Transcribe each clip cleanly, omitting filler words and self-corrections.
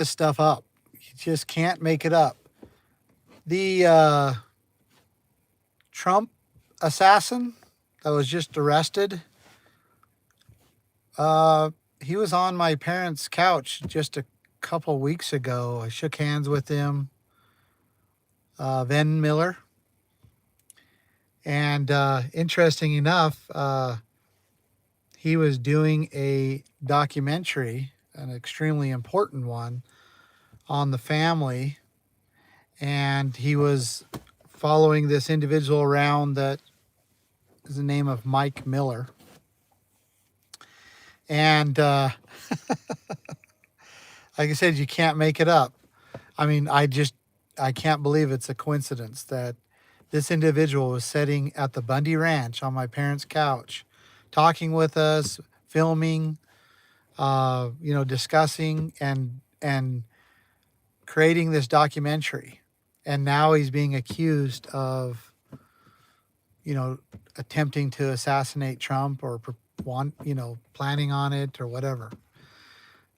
this stuff up. You just can't make it up. The Trump assassin that was just arrested, uh, he was on my parents' couch just a couple weeks ago. I shook hands with him, Ven Miller. And interesting enough, he was doing a documentary, an extremely important one, on the family. And he was following this individual around that is the name of Mike Miller. And like I said, you can't make it up. I mean, I can't believe it's a coincidence that this individual was sitting at the Bundy Ranch on my parents' couch, talking with us, filming, discussing and creating this documentary. And now he's being accused of, attempting to assassinate Trump or planning on it or whatever.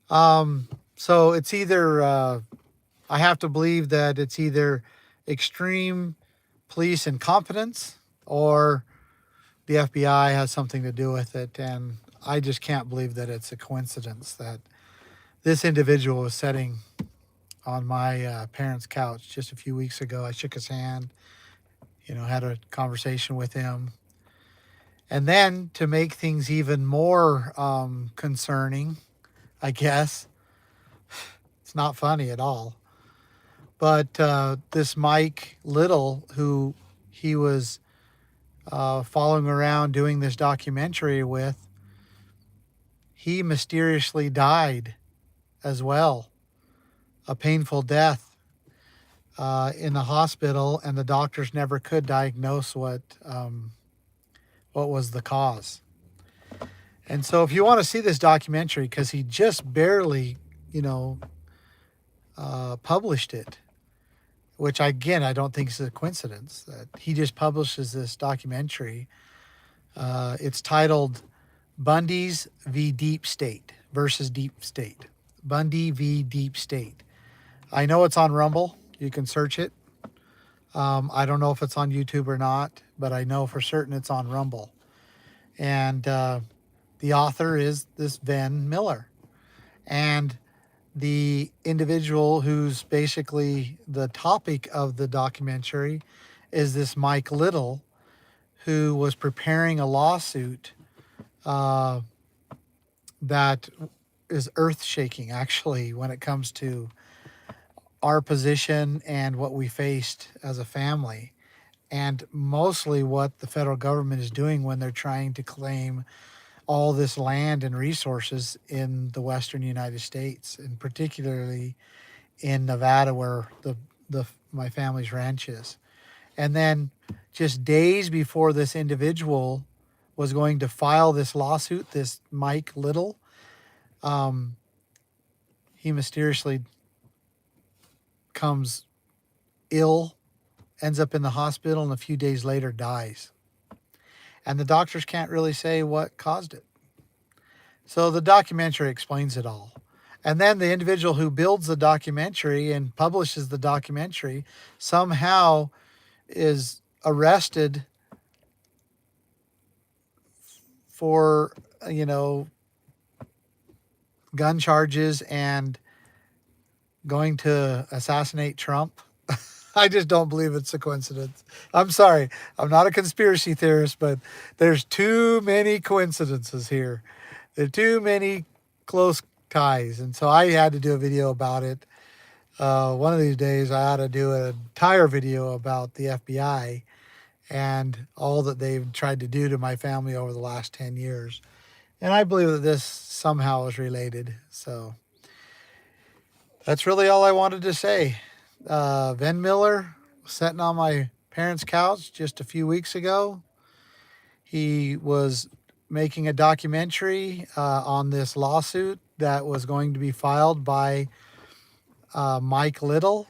So it's either I have to believe that it's either extreme police incompetence or the FBI has something to do with it. And I just can't believe that it's a coincidence that this individual was sitting on my parents' couch just a few weeks ago. I shook his hand, had a conversation with him. And then to make things even more concerning, I guess, it's not funny at all. But this Mike Little, who he was following around doing this documentary with, he mysteriously died as well. A painful death in the hospital, and the doctors never could diagnose what was the cause. And so if you want to see this documentary, because he just barely, published it, which again, I don't think is a coincidence that he just publishes this documentary. It's titled Bundy's v. Deep State versus Deep State. Bundy v. Deep State. I know it's on Rumble. You can search it. I don't know if it's on YouTube or not, but I know for certain it's on Rumble. And the author is this Ven Miller. And the individual who's basically the topic of the documentary is this Mike Little, who was preparing a lawsuit that is earth-shaking, actually, when it comes to our position and what we faced as a family, and mostly what the federal government is doing when they're trying to claim all this land and resources in the western United States, and particularly in Nevada, where my family's ranch is. And then just days before this individual was going to file this lawsuit, this Mike Little, he mysteriously comes ill, ends up in the hospital, and a few days later dies. And the doctors can't really say what caused it. So the documentary explains it all. And then the individual who builds the documentary and publishes the documentary somehow is arrested for, gun charges and going to assassinate Trump. I just don't believe it's a coincidence. I'm sorry. I'm not a conspiracy theorist, but there's too many coincidences here. There are too many close ties. And so I had to do a video about it. One of these days, I ought to do an entire video about the FBI and all that they've tried to do to my family over the last 10 years. And I believe that this somehow is related. So that's really all I wanted to say. Ven Miller was sitting on my parents' couch just a few weeks ago. He was making a documentary on this lawsuit that was going to be filed by Mike Little.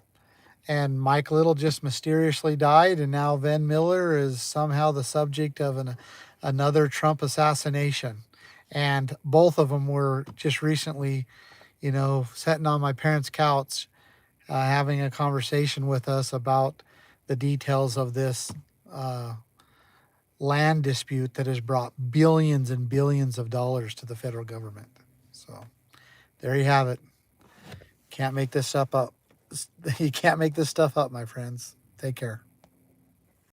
And Mike Little just mysteriously died, and now Ven Miller is somehow the subject of another Trump assassination. And both of them were just recently, sitting on my parents' couch, having a conversation with us about the details of this uh, land dispute that has brought billions and billions of dollars to the federal government. So there you have it. Can't make this stuff up. You can't make this stuff up, my friends. Take care.